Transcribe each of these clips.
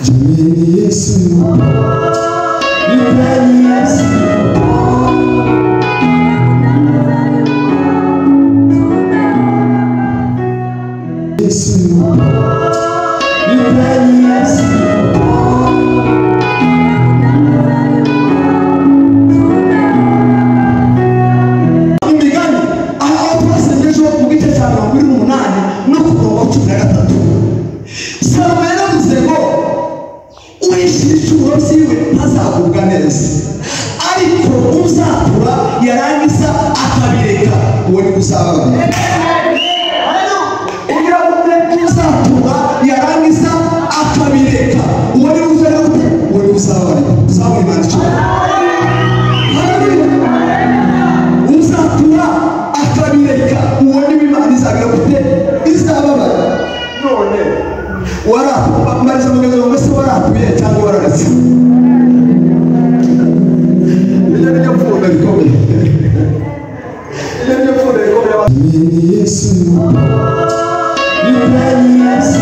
Jameni Yesu, nipeni Yesu, Yesu, nipeni Yesu. Imigani aho twasengeje mu gice cya 28 no ku murongo 13. Salomo yaravuze ngo uwishyura siwe ntazagubwa neza, ariko uzatura yarangiza akabireka uwo ni gusabana. Uzatura yarangiza akabireka uwo ni gusabana. Usabana Imana cyane. Uzatura akabireka uwo ni Imana izagira gute izababara. None wara mariza mugaze ngo se waratuye cyangwa wararetse. Nijye pfundo bikomeye. Nijye pfundo bikomeye. Ni Yesu. Ni Yesu.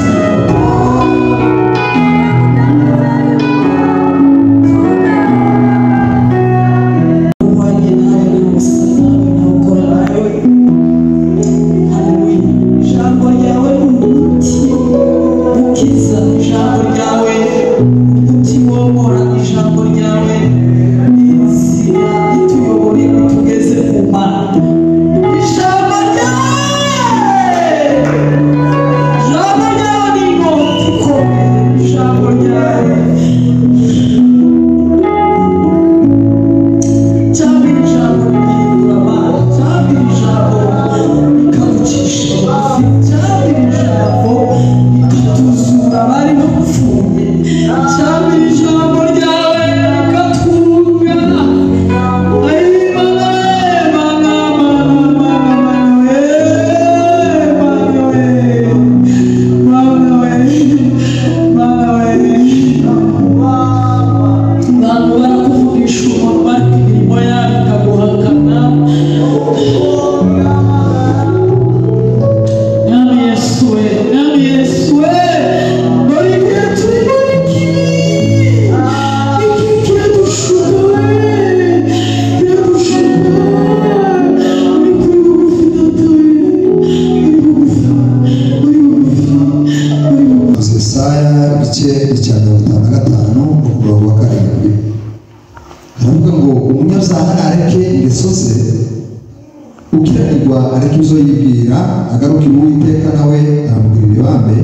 Ukiranirwa ariko izo yibwira agaruka Uwiteka nawe aramubwira ibambe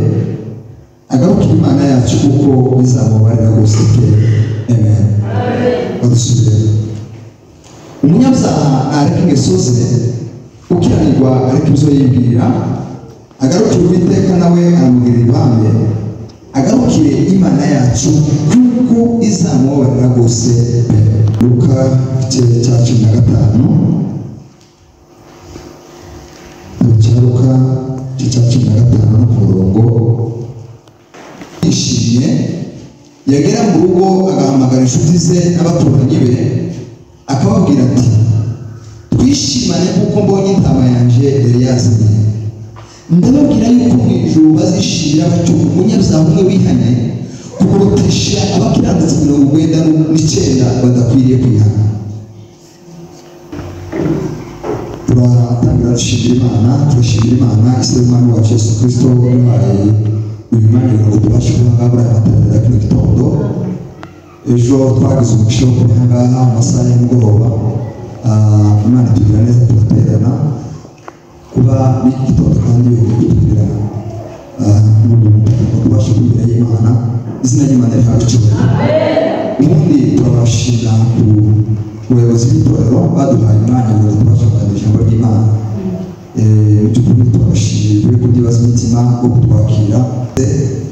agaruka Imana yacu kuko bizamubarira guseke. Amen. Badusubire. Umunyabyaha ariko ingeso ze, ukiranirwa ariko izo yibwira agaruka Uwiteka nawe aramubwira ibambe agarukire Imana yacu kuko izamubarira gose. Luka 15. Luka 15 ku murongo. Ishimye yagera mu rugo agahamagara inshuti ze n'abaturanyi be akababwira ati twishimane kuko mbonye intama yanje yari yazimiye. Ndababwira yuko mu ijuru bazishimira batyo umunyabyaha umwe wihanye kukurutesha abakiranutsi 99 badakwiriye kwihana. Turatangira turashimira Imana ise y'Umwami wacu Yesu Kristo wabaye uyu mwanya ngo tubashe guhangabura amatarira kino gitondo. Ejo twagize umugisha wo kuhangaha amasaha y'umugoroba. Imana tugira neza turaterana kuba n'igitondo kandi kugira tubashe kugira Imana izina ry'Imana rihabwe icyubahiro. Ubundi turabashimira ku ubuyobozi bw'itorero baduhaye umwanya ngo tubashe kuganira ijambo ry'Imana. By'ukuri turabashimiye kuri kudibaza imitima no kutwakira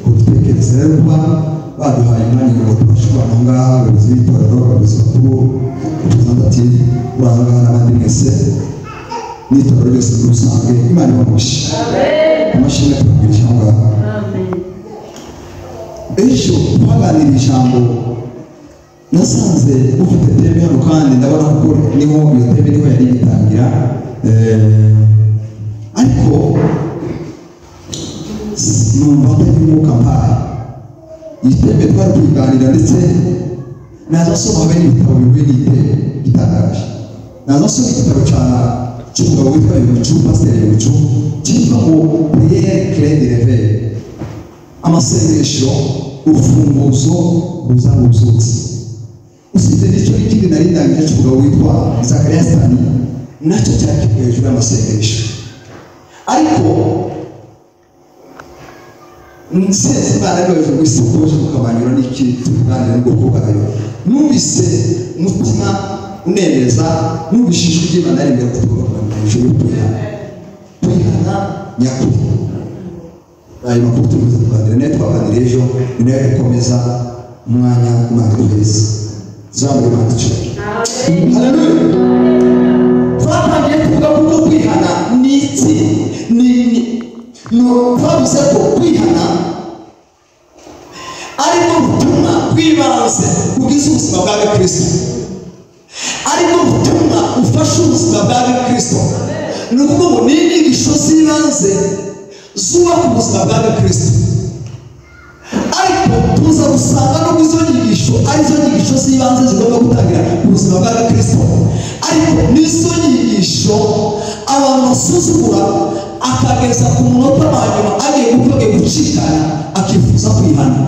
kudutekereza rero kuba baduhaye umwanya ngo tubashe kubana ngaha abayobozi b'itorero abayobozi bakuru representative urahangaha n'abandi mwese n'itorero ryose muri rusange. Imana ibamugishe. Amashimwe tubabwira ngaha. Ejo twaganira ijambo nasanze ufite teme hano kandi ndabona ko niho iyo teme niho yari gitangira. Ariko numva atari umwuka mpaye itembe twari kuganira ndetse naza soma habe n'ibitabo bihuye gitangaje. Naza soma igitabo cy'umugabo witwa Yumicu, Pasiteri Yumicu, cyitwa ngo Prière Clé de Réveil, amasengesho urufunguzo ruza mu byutsi. Usibye n'icyo n'ikindi nari ndangije cy'umugabo witwa Zakaria Stani, nacyo cyari hejuru y'amasengesho. Ariko nseze Imana yoje gusokoje mukabanyura n'iki tuganira n'ubwoko bwayo, numvise umutima unemeza, numvishije iby'Imana ari imbere kutuvuga hejuru y'ukwihana nyakuri. Ayo makuru tumaze kuganira nayo twaganira ejo, ni nayo ikomeza umwanya Imana iduhereza. Jambo Imana icyubahiro. Haleluya. Twatangiye kuvuga ko kwihana ni iki? Twavuze ko kwihana ariko butumwa bw'ibanze bugize ubuzima bwa Kristo, ariko butumwa ufasha ubuzima bwa Kristo. Ni ukuvuga ngo ni inyigisho z'ibanze zubaka ubuzima bwa Kristo, ariko tuza gusanga no izo nyigisho arizo nyigisho z'ibanze zigomba gutangira ubuzima bwa Kristo, ariko n'izo nyigisho abantu basuzugura akageza ku munota wa nyuma agiye gucikana akifuza kwihana.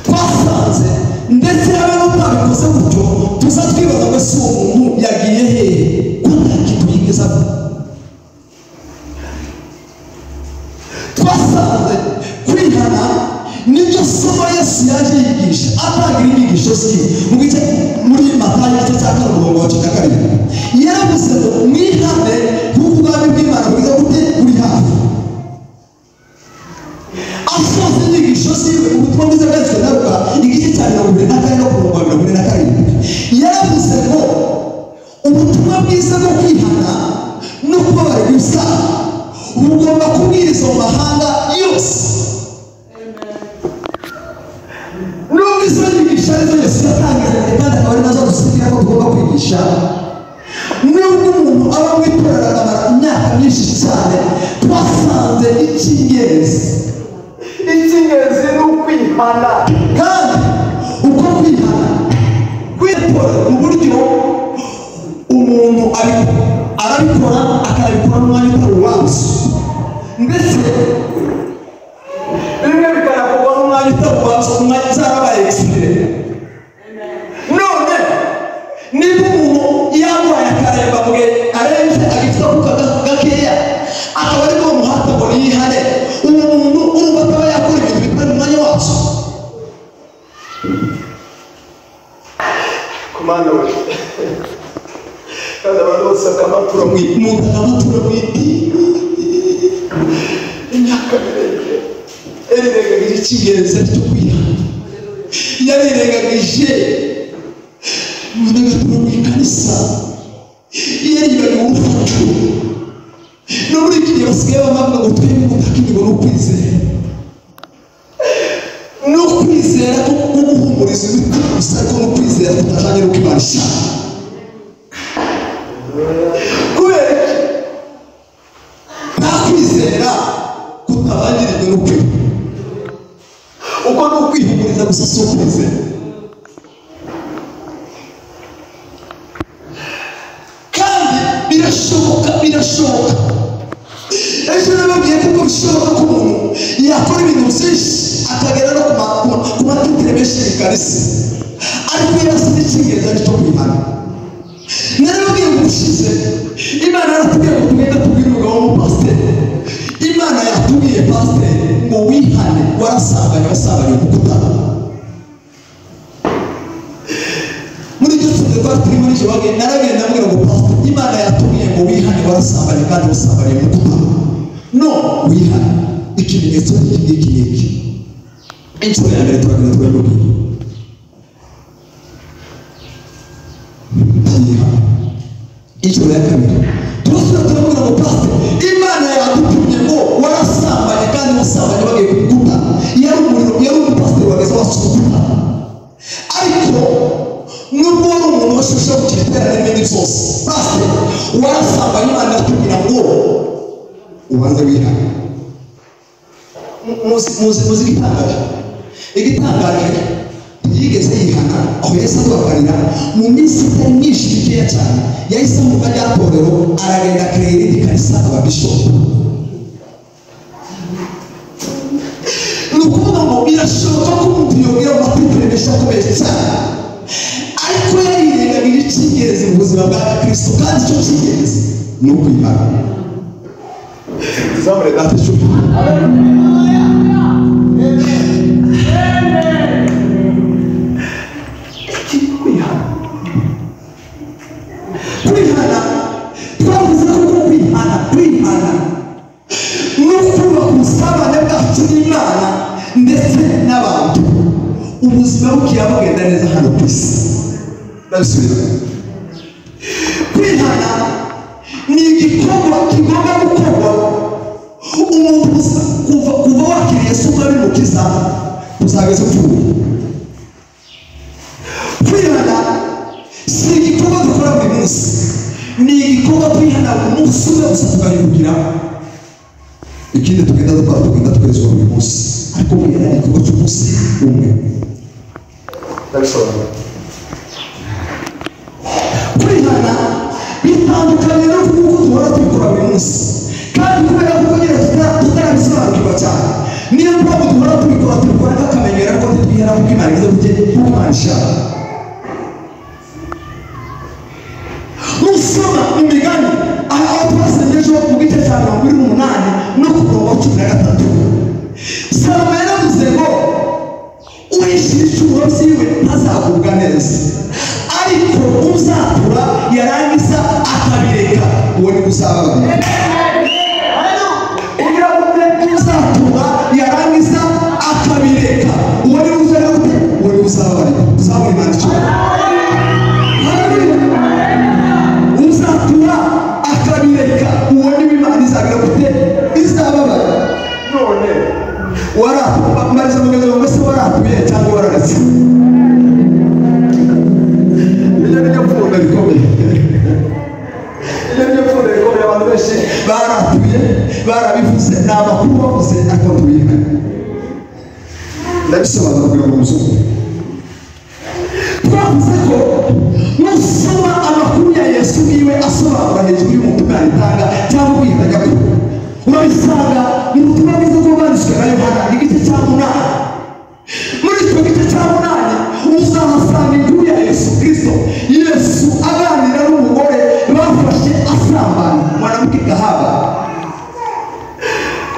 Twasanze ndetse abantu babikoze gutyo tuza twibaza ngo si umuntu yagiye hehe ko nta kintu yigeze ava. Twasanze kwihana nibyo somo Yesu yaje yigisha, atangira inyigisho ziwe mu gice muri Matayo igice cya 7:7 yaravuze ngo mwihane kuko ubwami bw'Imana bwiza gute buri hafi. Asoza inyigisho ziwe ubutumwa bwiza bwanditswe na Luka igice cya 24:27 yaravuze ngo ubutumwa bwiza bwo kwihana no kubabarira ibyaha bugomba kubwiriza mu mahanga yose. Nubwo izo nyigisho arizo Yesu yatangiza kandi akaba ari nazo dusigira ko tugomba kwigisha, nubwo umuntu aba mu itorero akamara imyaka myinshi cyane, twasanze icy'ingenzi ni ukwihana. Kandi uko kwihana kwitora mu buryo umuntu arabikora akabikora n'umwanya utari uwanzu, ndetse bimwe bikanakorwa n'umwanya utari uwanzu, umwanya uzarabaye expire. None niba umuntu yambaye akaremba mu gihe arenze agifite akuka gakeya akaba ari bwo muhata ngo yihane, uwo muntu urumva akaba yakora ibintu bitari mu mwanya wacu. Kumana we kandi abantu bose akamatura umuntu akamatura imyaka miremire yarirengagije icy'ingenzi cyo kwihana. Yarirengagije umuntu agatura mu ikanisa, yaribagiwe urufatiro. No muri iki gihe basigaye bavuga ngo twebwe ubutakinirwa no kwizera, no kwizera ko guhumuriza imitima gusa, ariko no kwizera tutajanye no kwimana ishaka. Kubera nta kwizera kutabangirijwe no kwihana, uko no kwihumuriza gusa si ukwizera. Kandi birashoboka ejo nababwiye ko bishoboka ko umuntu yakora ibintu byinshi akagera no ku matitire menshi y'ikarisi, ariko yarasize icy'ingenzi ari cyo kwihana. Narababwiye ngo ushize Imana yaratubwiye ngo tugende tubwire umugabo w'umupasiteri. Imana yatubwiye pasiteri ngo wihane, wasambanye umukuta. Muri iryo tsinda twari turi muri icyo bagenda, naragenda mbwira ngo pasiteri Imana yatubwiye ngo wihane, warasambanye kandi wasambanye umukuta. No, wihane. Ikimenyetso n'iki inshuro ya mbere turagenda twebwe inshuro ya kabiri turasubira turamubwira ngo pasiteri Imana yadupimye ngo warasambanye kandi wasambanye bagiye kuguta. Yari umupasiteri wageze wasukuta, ariko nubwo wari umuntu washushe ku giterane n'ibindi byose, pasiteri warasambanye Imana yatubwira ngo ubanze wihane. Muzi muzi igitangaje yigeze yihana aho Yesu aduhagarira mu minsi itari myinshi mikeya cyane yahise mu majyatorero aragenda akarera irindi kanisa ababishopu. Ni ukuvuga ngo birashoboka ko umuntu yongera amatekerezo akomeye cyane, ariko yarirengagije icy'ingenzi mu buzima bwa Kristo, kandi icyo cy'ingenzi ni ukwihana. Tuzamure data icumi. Kwihana twavuze ko kwihana no kubaka ubusabane bwacu n'Imana ndetse n'abantu, ubuzima bukiya bugenda neza hano ku isi. Ndabisubira, kwihana ni igikorwa kigomba gukorwa umuntu kuva wakiriye Yesu ari mukiza uzageze upfuye. Kwihana si igikorwa dukora buri munsi, ni igikorwa twihana umunsi umwe gusa tukahindukira. Ikindi tugenda twezwa buri munsi, ariko kwihana ni igikorwa cy'umunsi umwe. Ndabisobanura. Kwihana bitandukanye no kuko duhora tubikora buri munsi, kandi kubera ko nyine tutarabisobanukirwa cyane, niyo mpamvu duhora tubikora nk'akamenyero ko twihana kuko Imana igize kuko Imana ishaka. Nusoma imigani aho twasengeje mu gice cya 28 no ku murongo 13, Salomo yaravuze ngo uwishyira icyubahiro cyiwe ntazagubwa neza, ariko uzatura yarangiza akabireka uwo ni uzababara. Ugira ngo uzatura yarangiza akabireka uwo ni uzababara. Uzabona Imana icyubahiro. Uzatura akabireka uwo ni Imana izagira gute izababara. None mariza mugeze ngo se waratuye cyangwa wararetse? Iyo ni yapfuye bikomeye. Abantu benshi baratuye barabivuze, ni amakuru bavuze ariko tubiha. Ndabisobanura kugira ngo muzume. Twavuze ko nusoma amakuru ya Yesu niwe asobanura hejuru y'ubutumwa itanga cyangwa kwihana ko urabisanga mu butumwa bwiza bwanditswe na Yohana igice cya 8. Muri icyo gice cya 8 uzahasanga inkuru ya Yesu Kristo, Yesu aganira n'umugore bafashe asambana, mwanamke kahaba.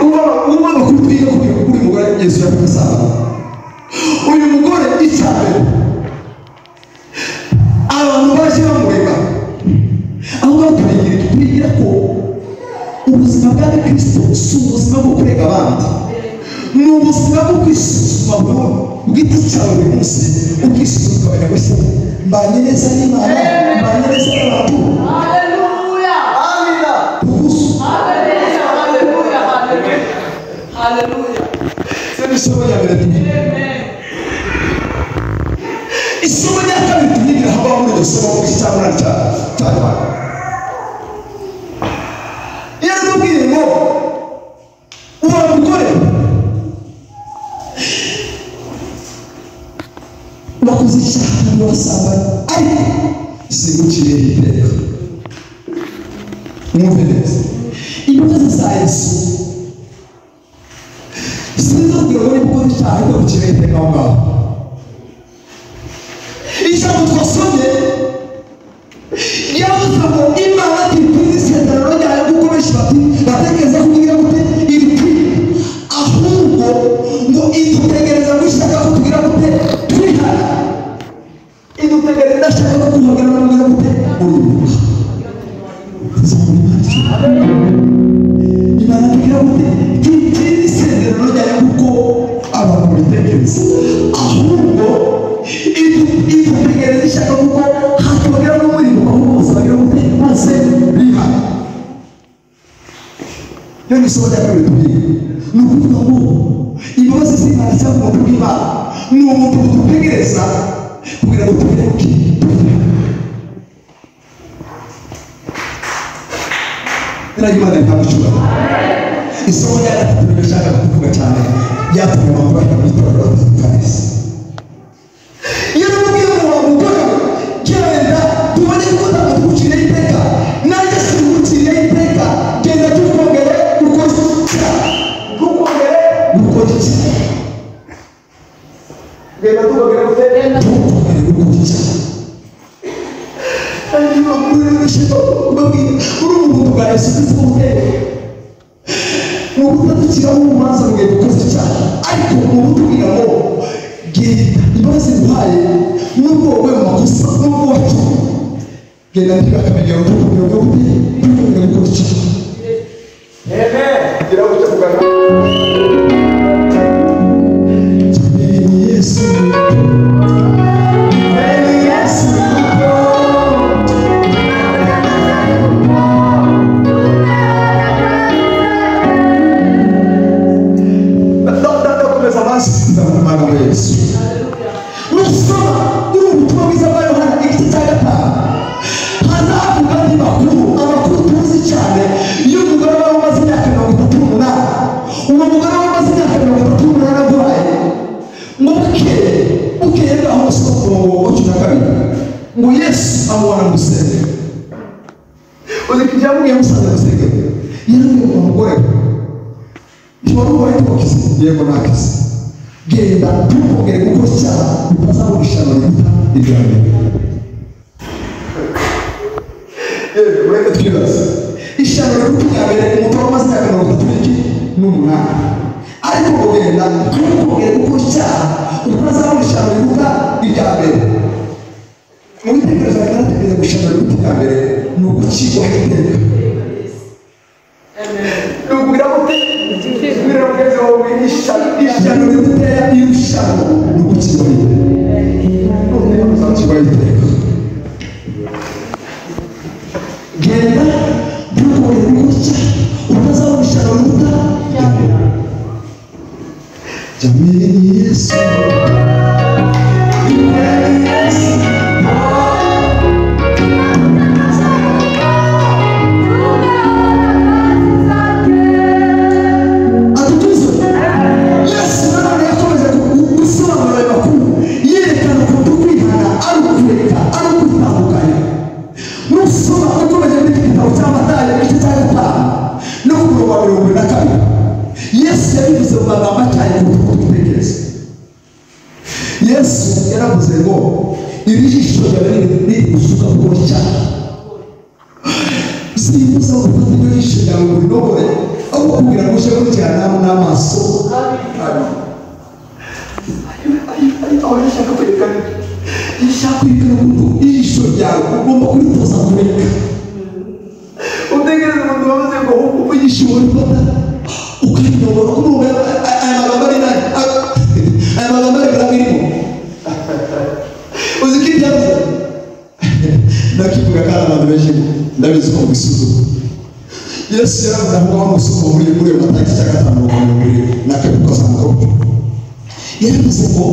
Uba makuru twiga kuri mugore Yesu yafite asambana. Uyu mugore icyabe abantu baje bamurega, aho twigira ko ubuzima bwa Kristo si ubuzima bwo kurega abandi, ni ubuzima bwo kwisuzuma bw'igiti cyawe buri munsi, ukisuzuma ukamenya ngo se mbanye neza n'Imana, mbanye neza n'abantu. Haleluya, amina, haleluya, haleluya, haleluya. Isomo rya mbere tugira, isomo rya kabiri tugira habaho muri iryo somo ku cyangwa cyangwa yaramubwiye ngo uwo mugore wakoze icyaha kandi wasambanye, ariko siguciriye iteka. Mwumve neza imbabazi za Yesu sinzobwira ngo niba ukoze icyaha ariko guciriye iteka aho ngaho. Ijambo twasomye yavuze ngo Imana ntituzi isezerano ryayo kuko benshi batekereza ko igira gute iri, ahubwo ngo idutegereza ko ishaka ko tugira gute twihana, idutegereza idashaka ko tuhagira no kugira gute urubuga. Imana igira gute ntituzi isezerano ryayo kuko abantu babitekereza, ahubwo idutegereza ishaka kuko hatubagira n'umurimo aho bose bagira gute bose bihana. Iyo ni isomo rya kabiri tugira, ni ukuvuga ngo imbabazi z'Imana cyangwa ubuntu bw'Imana ni umuntu budutegereza kugira ngo tugere ku kintu. Imana ihabwe icyubahiro. Isomo rya gatatu niryo nshaka kuvuga cyane, byatumye abantu bajya mu itorero batandukanye. Iyo namubwiye ngo wamugore genda tubone ko tuguciriye iteka nanjye singuciriye iteka genda tukongere ukora icyaha tukongere ukora icyaha genda tukongere ukora icyaha. Hanyuma kuri w'ishyito ubabwira uri umuntu bwa Yesu Kristo ubuteye ni ukudatukiraho urubanza rwe dukoze icyaha ariko ubu tubwira ngo genda imbabazi nguhaye nubwo wowe mu makosa nubwo wacumuye genda ntibakamenya ngo tukongere ngo ubuteye tukongere gukora icyaha. Gira gutya kugana Yesu ngo Yesu amubona musenge uzikijya mu yamusaza musenge yari mu mugore ntiwari ubaye twakize yego nakize genda tukongere gukora icyaha utazabona ishano riguta igane. Yewe ureke twibaze ishano riguta mbere umuntu wamaze imyaka 38 ariko ngo genda tukongere gukora icyaha utazabona ishano riguta igane. Mu bitekerezo baratekereza gushaka riguta mbere ni ugucibwa iteka. Nukugira gute kugira mugeze wo ishano rigutera irushanwa ni ugucibwa iteka. Uzacibwa iteka. Genda dukore gutya utazabona ishano riguta mbere. Jamii Yesu Yesu yaravuze ngo ibijisho byawe ni gusuka ku cyaha sibuza gufata ibijisho byawe ngo binobore aho kugira ngo ushobore cyane n'amaso aho yashaka kwerekana ngo ijisho ryawe ugomba kuritoza kureka utegereza umuntu wavuze ngo ujisho urifata ukarinobora kurumva aya magambo ari nayo aya magambo ari birimo uzikijya ndakivuga kandi abantu benshi ndabizi ko bisuzuma. Yesu yaravuga ngo amusoma muri Matayo 5:50 n'akabukoza mu yaravuze ngo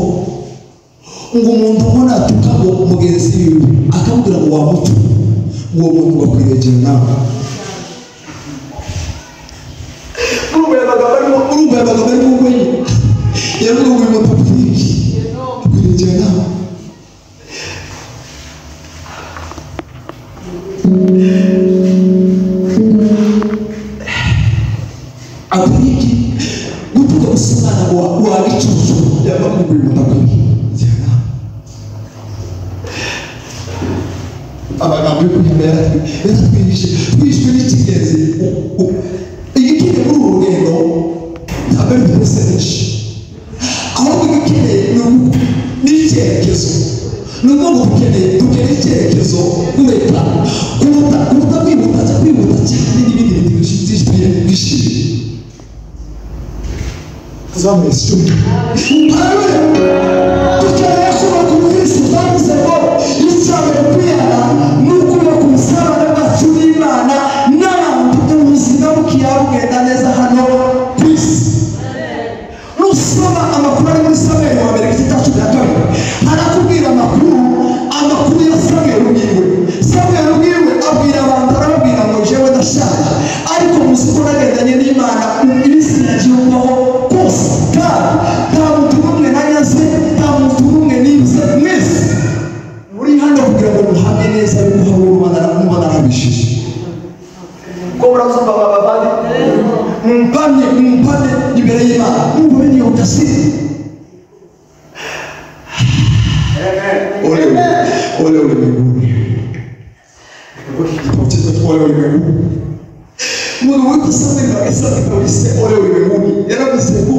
umuntu ubona atuka ngo umugenzi wiwe akamubwira ngo wamutu uwo muntu bakwirejera nawe urumva yabaga bari mu ngwenye yaravuga ngo uyu muntu bakwirejera nawe. Abariki gutuka usana wa gicucu yabakubwira mutakwirejera amagambo yo kunyemera twishwe n'ikigezi igikine muri uru rugendo ntabwo ari peresenshi ahubwo igikine ni icyerekezo ni ubwo dukeneye icyerekezo kureka kuruta kwihuta cyane n'ibindi bintu byishimiye zamwese dukeneye kubaka ubukristo twavuze ngo icyabaye kwihana ni ukuba ku musarane wacu n'Imana n'abantu ubuzima bukiya bugenda neza hano ku isi. Nusoma amakuru ari muri Samweli wa mbere igice cya 12 harakubwira amakuru ya Samweli ubwiwe. Samweli ubwiwe abwira abantu arababwira ngo jewe ndashaka ariko muzi ko nagendanye n'Imana iminsi yagiye kubaho kose kandi ole ulimwenguni. Kitabu cha ole ulimwenguni. Mungu wetu sana ndio akasema kitabu cha ole ulimwenguni. Yaravuze ngo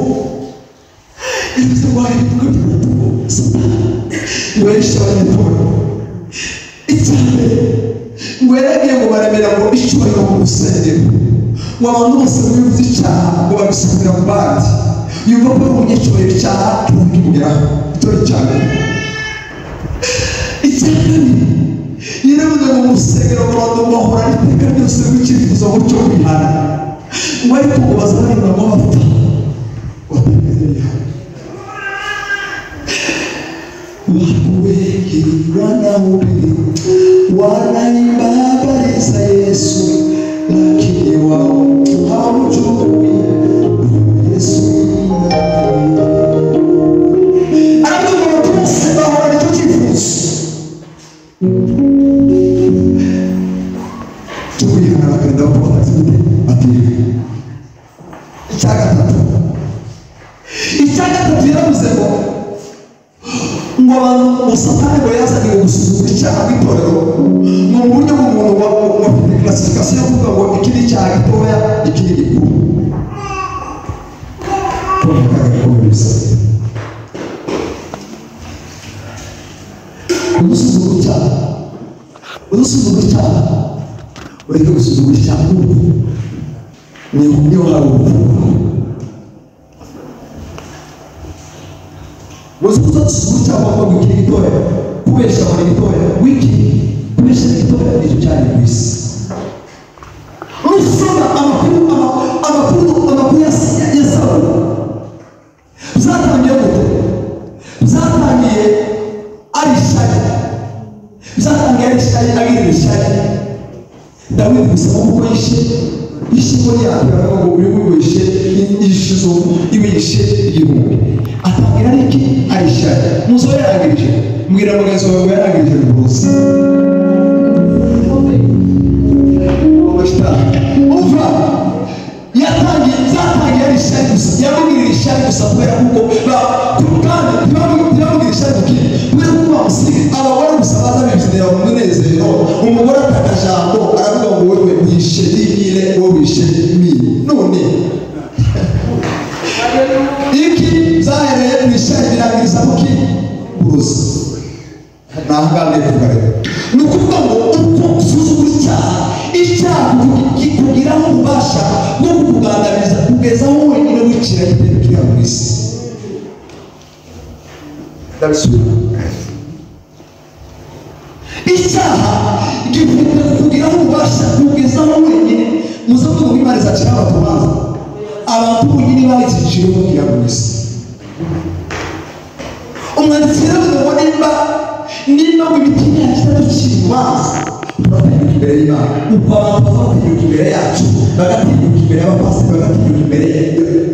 ibyo bari tukabituko Satani weresha abanyarwanda. Icyane ngo yaragiye ngo baremera ngo icyubahiro mu rusengero. Abantu bose bivuze icyaha ngo babisubira mu bandi. Yumva ko umunyeshuri icyaha kimugeraho. Itori cyane. Icyane yaravuze ngo umusengero abantu bahora iteka ryose w'icyifuzo cyo kwihana. Ngo ariko ngo bazarira mu bapfa. Wanaibabariza Yesu lakini wao hawajui Yesu. Ariko twese bahora nicyo cyifuzo tukwihana bakenda bakora ati icyagatatu yaravuze ngo abantu Satani ngo yazanye gusuzuma icyaha kw'itorero mu buryo bw'umuntu wafite classification yo kuvuga ngo iki ni icyaha gitoya iki ni gikuru. Udusuzuma icyaha ureke gusuzuma icyaha ni uburyo hari ubuvuga. Wazuza tsubuta wako wiki gitoya kubesha wali gitoya wiki kubesha gitoya icyo cyane kwisi. Usoma amakuru yasawa zatangiye gute zatangiye ari shayi agirira shayi Dawidi gusaba ko yishe muri yakora ngo uri wishe ishizo ibishe igihumbi atangira iki aisha muzo yaragirije mbwira mugenzi wawe yaragirije rwose uva yatangiye aisha gusa yamubwira isha gusa kubera kuko kandi ntibamubwira isha dukiri kubera kuko bamusige abagore gusa baza bibyinira mu munezero umugore atakajambo aravuga ngo wewe wishe n'imire wowe wishe n'imire none iki zahereye mu ishyari birangiriza muki uruzi nahangane kugare ni ukuvuga ngo uko usuzuma icyaha kikugiraho ububasha bwo kukugandamiza kugeza aho wenyine wicira igitero kiri mu isi. Ndabisubira icyaha gifite kukugiraho ububasha kugeza aho wenyine muze ko Imana izacira abatubanza abantu bonyine bayicishije mu kiri mu isi. Umwanditsi yaravuze ngo nimba mu bitimya kitatu cy'imanza turategeka imbere y'Imana uko abantu bazategeka imbere yacu bagategeka imbere y'abapasiteri bagategeka imbere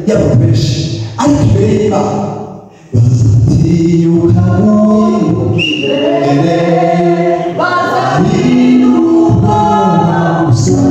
y'abantu benshi ariko imbere y'Imana bazatinyuka imbere bazatinyuka gusa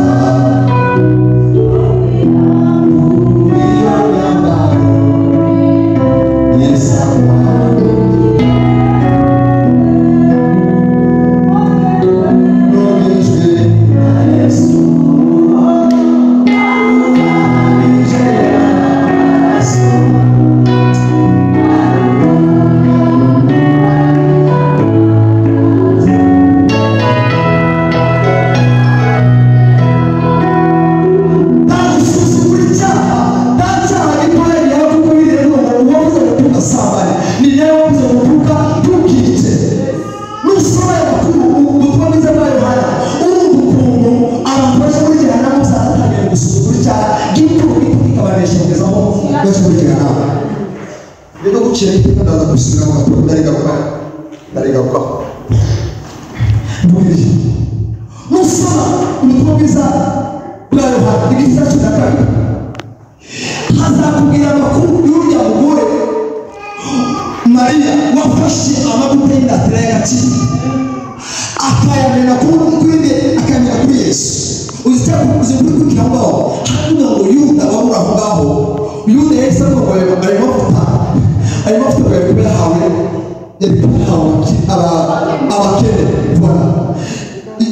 abakene voilà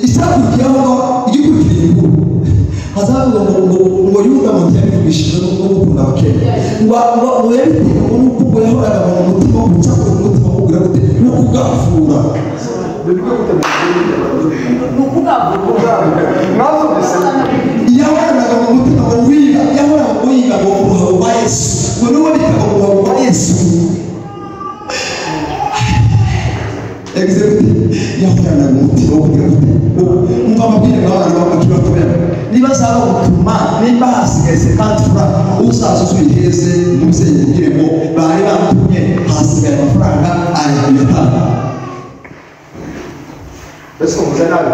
isakurikiyeho igikurikiye hazavuga ngo Yuda mu gihe bishije no gukunda abakene ngo yabitewe n'uko yahoraga mu mutima wo gucakura umutima wo kugira gute no kugafura yahoraga mu mutima wo wiga yahoraga mu wiga ngo uruhabo rwa Yesu ngo n'uwo bitaga uruhabo rwa Yesu exactly yahoraga mu mutima wo kugira gute umva amabwire y'abantu bakira kubera niba zaba gutuma niba hasigaye 50 francs uzazuzuyiheze n'umusenyi ugire ngo bari bamutumye hasigaye amafaranga ayatanga ese umuze nawe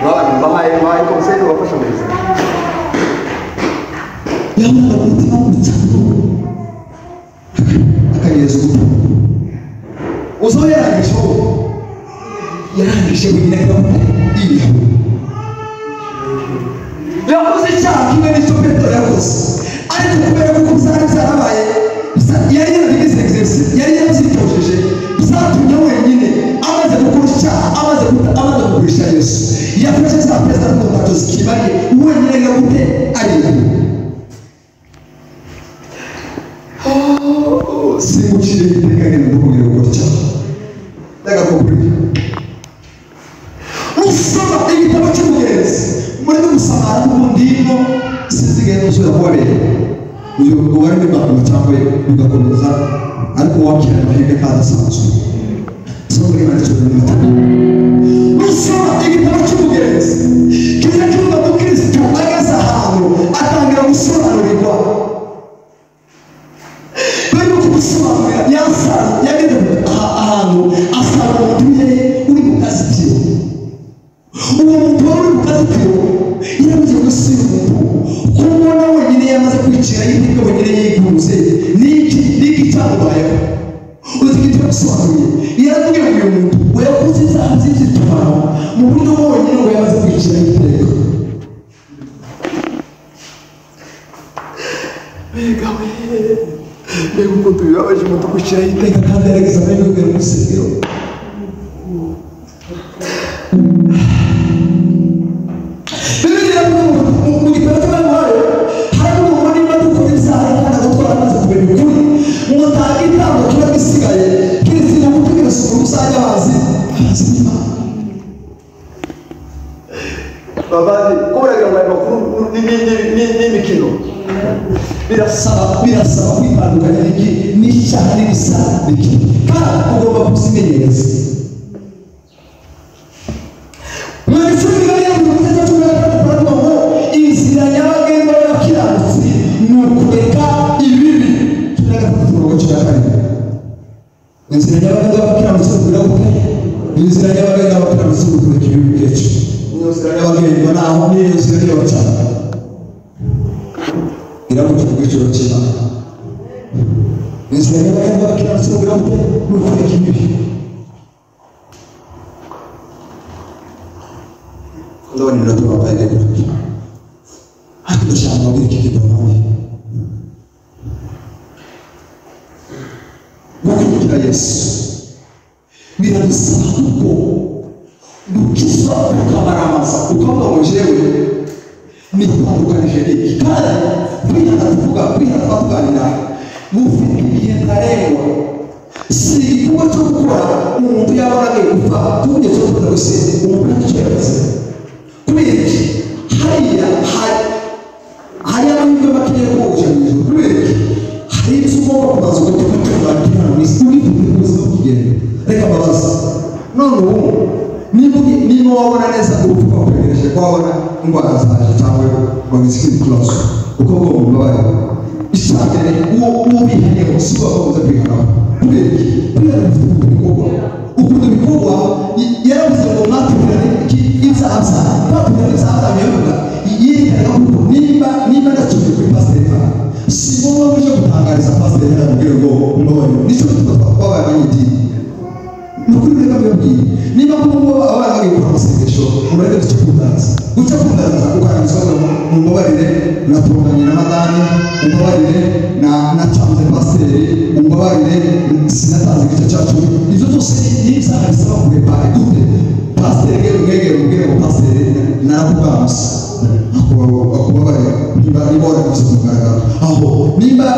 bari bahaye konseyo bafasha mu buzima yahoraga mu mutima wo gucakura akageza ubu uzo yarangije kugira ngo iyo yakoze icyaha kimwe n'icyo Petero yakoze ariko kubera ko byari byarabaye yari yarabigize exercice yari yabyitojeje byatumye wenyine amaze gukora icyaha amaze kugurisha Yesu yafashe za pesa n'umukato zikibariye wenyine ngo gute ariye simucire iteganya no kugira ngo icyaha daga kubiri usoma igitabo cy'umugenzi muri gusamara n'undimo sizigenda usura kubabere uyu wari n'ibakuru cyangwa bigakomeza ariko wakira amahirwe kadasanzwe so muri macyo usoma igitabo cy'umugenzi kiza cyumva ko Kristo agasa ahantu atangira gusobanurirwa bari gusobanurira yasaza yageze ahantu asaba umuntu uri mu kazitiro uwo muntu wari mu kazitiro yarabuze gusira umuntu kumubona wenyine yamaze kwicira y'inteko wenyine yiguze n'iki cyamubayeho uzi igitabo gisobanuye yaramubwiye ngo uyu muntu we yakoze izaha z'igitumano mu buryo wenyine ngo yamaze kwicira y'inteko mbega we mbega umuntu bibabaje umuntu kwicira y'inteko kandi yarageze amahirwe yo gusengera babandi kubera ngo amakuru n'imikino birasaba kwitandukanya n'icyaha n'ibisaba kandi ugomba kuzimenyereza inzira nyabagendwa y'abakiranutsi ni ukureka ibibi inzira nyabagendwa y'abakiranutsi ni ukureka inzira nyabagendwa y'abakiranutsi ni ukureka ibibi kenshi inzira nyabagendwa naho niyo nzira y'abacana iramuka ku giciro cy'Imana inzira nyabagendwa y'abakiranutsi ni ukureka ibibi ndabona inota babaye neza ariko ndashaka kubwira iki gikomeye gukurikira Yesu biradusaba kuko dukizwa ukamaramaza ukavuga ngo jewe nitandukanyije n'iki kandi kwihana twavuganira mufite igihe ntarengwa si igikorwa cyo gukora umuntu yabona agiye gupfa tuvuge cyo kuvuga gusa umuntu ntacyorebaze kubera iki hari amahirwe makeya yo kogoja mu ijuru kubera iki hari ibyo ugomba kubanza ugomba kubanza hano mu isi urifuza ubuzima bw'igenda reka mbabaza none ubu niba wabona neza urupfu rwakwegereje ko wabona indwara zaje cyangwa wagize ikindi kibazo uko ugomba kubabarira icyambere uwo biheneho si uwo bakomeza kwihanaho kubera iki kubera ufite ibikorwa ukunda ibikorwa yaravuze ngo mwatubirane ibyaha mwatubirane ibyaha byabiyoboka yerekana ko niba ndacyuye kuri pasiteri si wowe uje gutangariza pasiteri aramubwira ngo mbabarira nicyo gituma twabaye abanyidini ni ukuri reka mbibabwire niba kuko abana bagiye gukora amasengesho mureke guca kundaza ukarangizwa mu mbabarire natunganye na madani umbabarire natanze pasiteri umbabarire sinatanze igice cyacu izo zose ni ibyaha bisaba kurepara gute pasiteri mwegere pasiteri narakubanza akubabare niba warakoze ku mugaragaro aho niba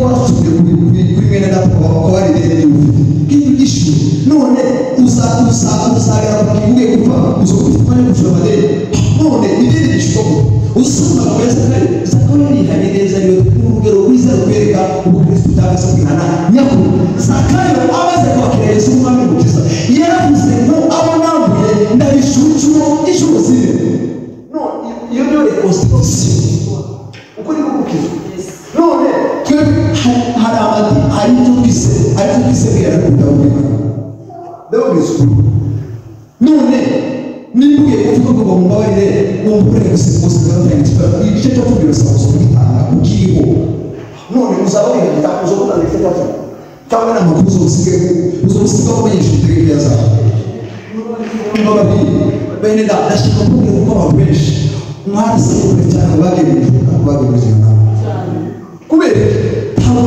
waratuye kuri mwene data ko bari rero ufite kintu gishu none uzagera kugiye gupfa uzokufanya kushoma de none ibindi gishobo usanga kwese kare zakoni hanireza yo urugero rwiza rwereka ubukristo cyangwa kwihana nyako zakayo amaze kwakira Yesu umwami mukiza yaravuze ngo abo nambuye ndabishucumo ijuru zire no iyo niyo reconstruction uko ni kukiza none twe hari abandi ariko kise bwira kudawuka dawuka none nibuye kuvuga ngo mbabarire umpure gusimuza kandi igice cyo kubira sabuzo kwitanga ukiho none uzabona ndakuzo kutandika cyane cyangwa n'amakuzo usiga kumenyesha itegeko yaza mbabarire bene ndashaka kuvuga ko abantu benshi mwari kure cyane bagejeje kubera ntabwo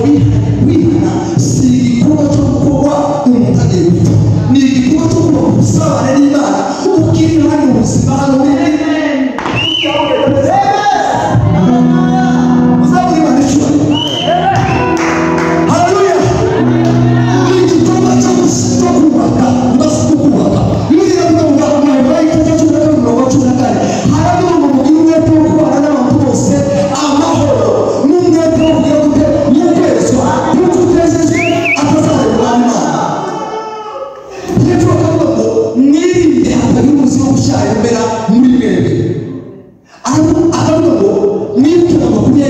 bihana si igikorwa cyo gukorwa umuntu agiye gupfa ni igikorwa cyo kuba gusabana n'Imana ukiri hano mu buzima hano uzabona Imana ishobora haleluya ni igikorwa cyo kubaka kubaka niyo ndavuga ngo marayika cyo cy'urakari haravuga ngo mugire umwete wo kubana n'abantu bose amahoro n'umwete wo kugira gute y'ukwezwa n'ukutejeje atazarwana Petero akavuga ngo mwirinde hatagira umuzi wo gushyira imbere muri mwebwe akavuga ngo mwituma amakuru ya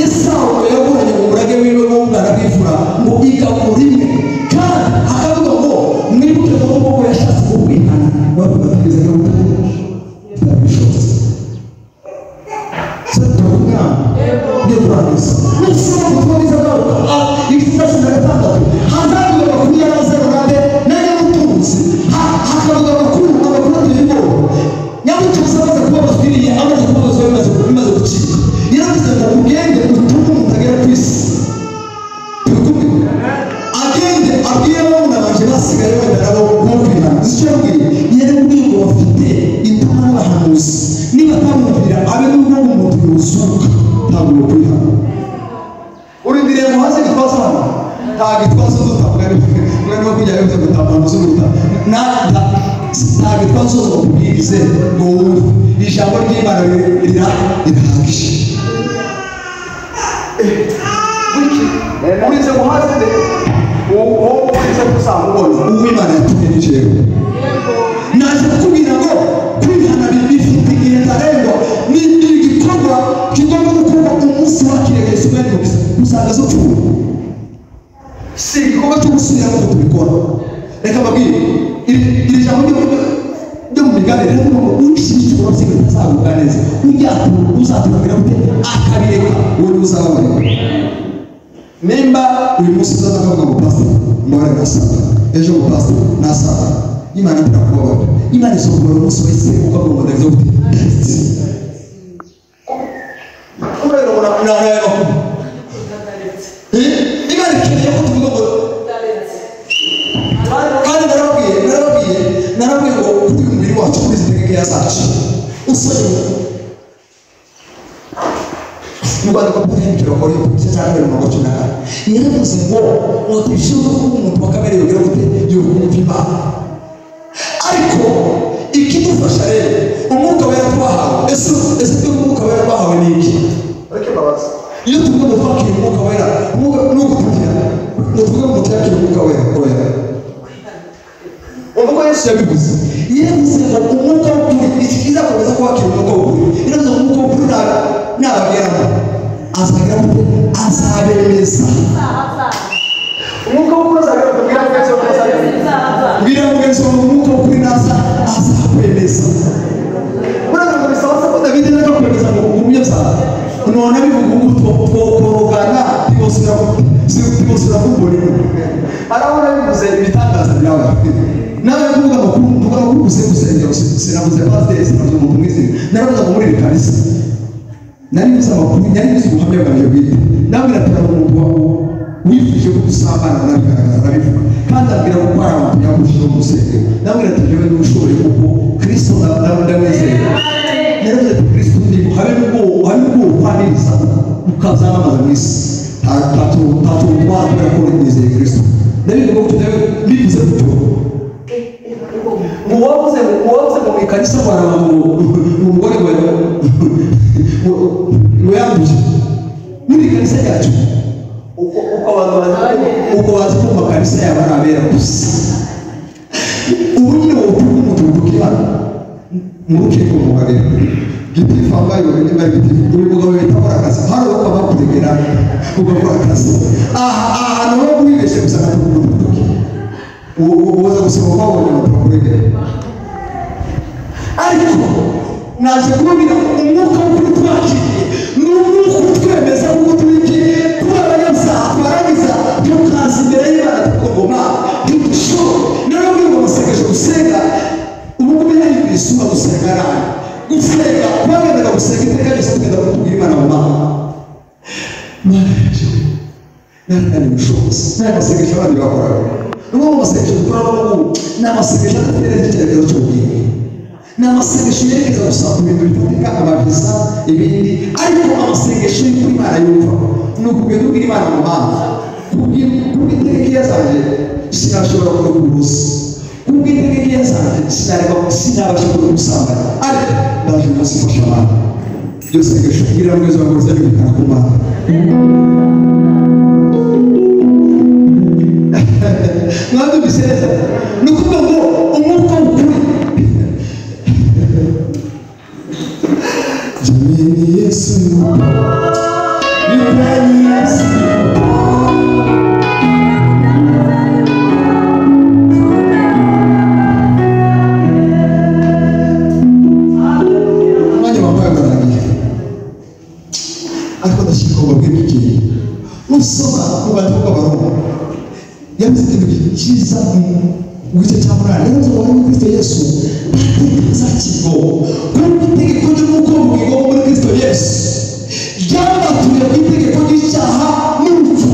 Esawu yaguranye mu murage wiwe w'umwana bw'imfura ngo igaburo rimwe kandi akavuga ngo mwibuke ko Bobo yashatse kukwihana wabibategeza yo kutabishobora Satuka Debranis Nisoma kutuliza garuka ikifasha na gatandatu hazabu ya kunia na zero nade nani mutunzi hakaruga makuru y'iboro nyamutuzaza kuba basiriye amaze kuba bimaze gucika yaravuze ngo ugende utume mutagera ku isi agende abwira abana banje basigaye wenda nabo kumvira zicabwiye yari ubwigo bafite intama n'abahanuzi niba tamumvira abe n'ubwo umuntu yuzuka ntabwo yo kwihana urindiriye muhaze gitwasana ntabwo itwazo dutabwari mwana kujya yo gutamba zuruta ntabwo itwazo zo kubwirize ngo ijambo ry'Imana rirahagije urize muhaze de urize kusanga ubona uw'Imana yatumye n'ijero naje kukubwira ngo kwihana bifite igihe ntarengwa ni igikorwa kigomba gukorwa umunsi wakiriye Yesu bene usanga zo pfuye si igikorwa cyo gusubira ngo tubikora reka babwire iri jambo ryo mu miganire rero ngo ushyigikiye urabyiga utazaguka neza uzatubwira gute akabireka wowe uzababarira nimba uyu munsi uzaza akavuga ngo pastor mbabare nasaba ejo ngo pastor nasaba Imana irakubabarira Imana isokora umunsi wese ukavuga ngo ndagize gute kubera ngo narayaba Imana ikeneye ko tuvuga ngo kandi narabwiye ngo kuri umubiri wacu kuri izi tegeko yazacu usore Muganda ko kuhindura ko yo cyangwa mu gace naka yaravuze ngo tubishyure ko umuntu wakamere yogira gute yo kumva ariko ikidufasha rero umwuka wera twahawe ese umwuka wera twahawe ni iki ariko babaza iyo tuvuga ngo twakira umwuka wera nuko tuvuga ngo twakira umwuka wera umwuka Yesu yabivuze yavuze ngo umwuka w'ukuri ikiza komeza kwakira umwuka w'ukuri iravuze umwuka w'ukuri nabagera azabemeza umwuka w'ukuri azagera kubwira mugenzi wawe bwira mugenzi wawe umwuka w'ukuri naza azakwemeza muraza ngo bisaba ko David naga kwemeza ngo umubye cyane none bivuga ngo twokorogana tibosura kumbona arabona bivuze ibitangaza byawe nawe kuvuga ngo kuvuga ngo gusengera sinavuze pastor sinavuze umuntu mwese naravuze ngo muri kanisa nari musaba kunyari ubuhamya bwanjye bwite nawe natara umuntu wifuje ko gusabana nabigaragaza nabivuga kandi abwira gukora abantu yagushira umusenge namwe nategewe n'ushobore kuko Kristo ndamwizeye nero Kristo ndimo habe n'ubwo kwaniriza ukazana amazamisi tatu mwaka ko nizeye Kristo ndabivuga ko tudawe bivuze gutyo muwavuze mu ikanisa bara mu mugore we yambuje muri kanisa yacu uko bazi ko makanisa y'abarabera gusa ubu nyine umuntu ukibana murukiko mugabira gitifu ambaye bari bari gitifu uri mugabo bitabara akazi hari uko bakutegera ugakora akazi aha no wibeshe gusana n'umuntu uza gusaba kwabonye umukurege ariko naje kubwira umwuka w'ukuri twakiriye n'umwuka utwemeza ko turiki turabayaza baragiza tukaza imbere y'Imana tukogoma ntidusho nero ngo basegeje gusenga ubwo bihari bisuma gusenga nawe gusenga kwagenda gusenga iteka ryose tugenda kutubwira Imana mu mama nari mushobozi nari basegeje abandi bakora n'uwo basegeje dukora n'amasegeje atatera igitekerezo cy'ubwenge n'amasengesho yerekeza gusa ku bintu bifatika amaviza ibindi ariko amasengesho y'ukuri Imana yumva ni ukugenda ubwira Imana mu mama kubw'intege zanjye sinashobora kuruguruza kubw'intege zanjye sinabasha kurugusambanya ariko ndaje umunsi mfasha abantu iryo sengesho kugira ngo izo ngoro zanyumvikana ku Mana mwabyumvise neza ni ukuvuga ngo umwuka w'ukuri Jamini Yesu Yupeni Yesu Mwanya mambaye barangije ariko ndashika babwiriki usoma kubatuka baroma yavuze ikintu cyiza mu gice cya munani yavuze ngo muri Kristo Yesu bategeza kigo kuko itegeko ry'uko bugingo muri Kristo Yesu ryabatuye ku itegeko ry'icyaha n'urupfu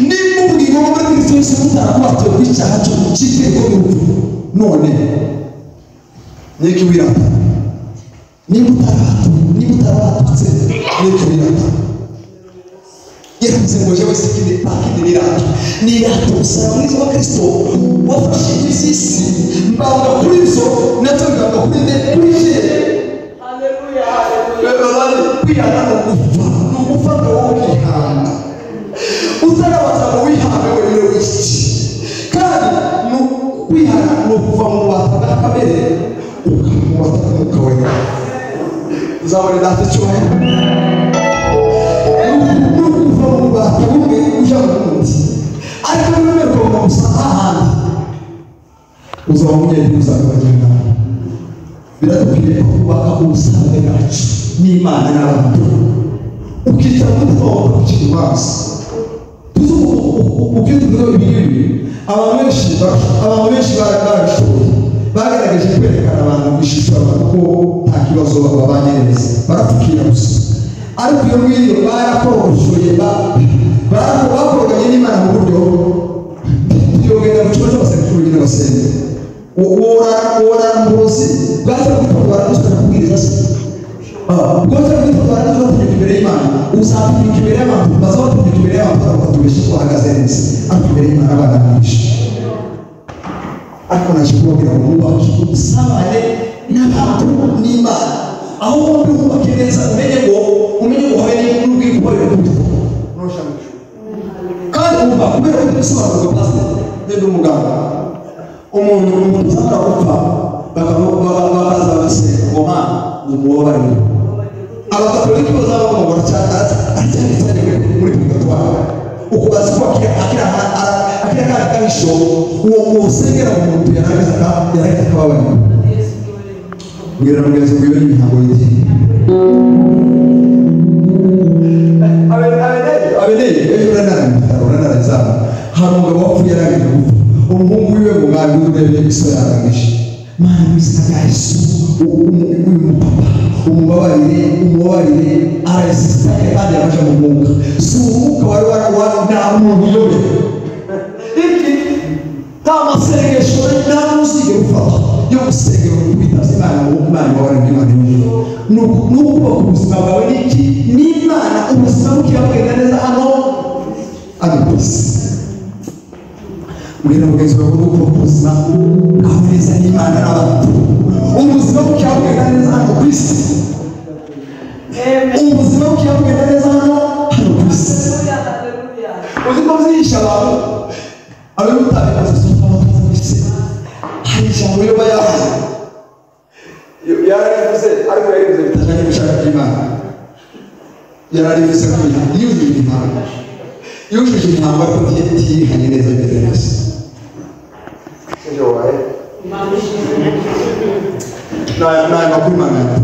niba ubugingo muri Kristo Yesu butarakwatuye ku icyaha cy'itegeko n'urupfu none niki wirata niba utarabatutse niki wirata yavuze ngo jewe sikindi pakindi nirato usaba mwiza wa Kristo wafashe iby'isi mbanga kuri zo natwe ngamba kuri je haleluya kwihana no gupfa kwihana utarabaza ngo wihane wewe w'iki kandi no kwihana no kuva mu bata kamere ukamuwata wewe uzabona data cyohe ariko niba ko musahana uzabonye uzabagenda biradukwiye kubaka ubusabe bwacu n'Imana n'abantu ukita mu kibazo ukita ibintu abantu benshi barashoboye bagaragaje kwerekana abantu ishusho abantu ko nta kibazo babanye neza barapfukira gusa ariko iyo ngiyo barakoroshoye bakoroganye n'Imana mu buryo yogenda mu kibazo basekuru basenga wora mbuzi bwaje kwitwara gusa kubwiriza se bwaje kwitwara gusa kujya imbere y'Imana uzapimika imbere y'abantu bazapimika imbere y'abantu bakatubesha ko bahagaze neza ariko imbere y'Imana baganisha ariko naje kubabwira ngo mubashe gusabane n'abantu n'Imana aho bombi bubake neza umenye ngo habe n'ubwikubarire bw'ubutuku kandi umva kubera ko ibisobanuro pasiteri ngende umuganga umuntu uzamara gupfa bakaza bagasenga ngo mana umubabarire abakatolika bazaba bamubona cyane aracyari muri purgatoire uko bazi ko akira kandi kahisho uwo musengera umuntu yarageza akababarira mbwira mugenzi ngo iyo ni imihango y'idini abeneye ejo uranaraza hari umugabo wapfuye yarangije gupfa umuhungu wiwe ngo mwari urebe iso yarangije mana mwizina rya Yesu umupapa umubabarire arasisitake kandi yamaje mu mwuka si umwuka wari nta muntu uyobe iki gufata yo gusengera kubitaza Imana mu Imana wawe n'Imana n'uko ubuzima bwawe n'iki n'Imana ubuzima bukiyabwira neza hano abisi mwira mugenzi wawe n'uko ubuzima bwawe neza n'Imana n'abantu ubuzima bukiyabwira neza hano ku isi ubuzima bukiyabwira neza hano ku isi ubuzima bwinshi abantu abamutanga hari ijambo yo bayavuze yaravuze ariko yavuze bitajanye n'ishaka ry'Imana yaravuze ko yujuje impamvu ariko ntiyihanye neza mbere yose sio wae na makuru mangapi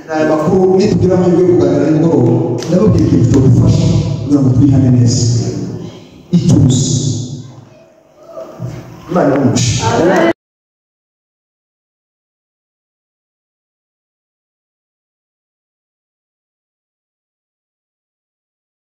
na makuru nitugira amahirwe yo kuganira n'umugoroba ndababwira ikintu cyodufasha kugira ngo twihane neza ituze Imana y'umugisha